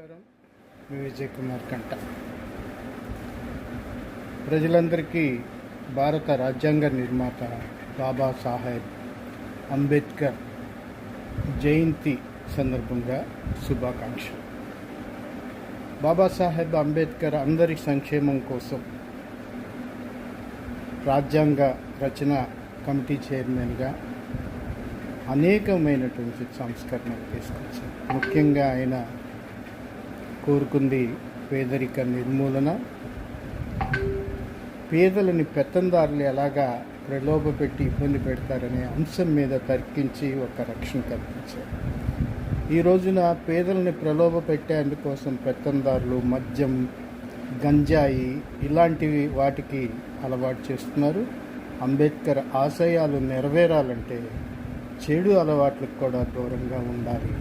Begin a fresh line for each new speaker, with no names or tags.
నమస్కారం. మీ విజయ్ కుమార్ కంట. ప్రజలందరికీ భారత రాజ్యాంగ నిర్మాత బాబాసాహెబ్ అంబేద్కర్ జయంతి సందర్భంగా శుభాకాంక్షలు. బాబాసాహెబ్ అంబేద్కర్ అందరి సంక్షేమం కోసం రాజ్యాంగ రచన కమిటీ చైర్మన్గా అనేకమైనటువంటి సంస్కరణలు తీసుకొచ్చారు. ముఖ్యంగా ఆయన కోరుకుంది పేదరిక నిర్మూలన, పేదలని పెత్తందారులు ఎలాగా ప్రలోభపెట్టి ఇబ్బంది పెడతారనే అంశం మీద తర్కించి ఒక రక్షణ కల్పించారు. ఈ రోజున పేదలని ప్రలోభ పెట్టేందుకోసం పెత్తందారులు మద్యం, గంజాయి ఇలాంటివి వాటికి అలవాటు చేస్తున్నారు. అంబేద్కర్ ఆశయాలు నెరవేరాలంటే చెడు అలవాట్లకు కూడా దూరంగా ఉండాలి.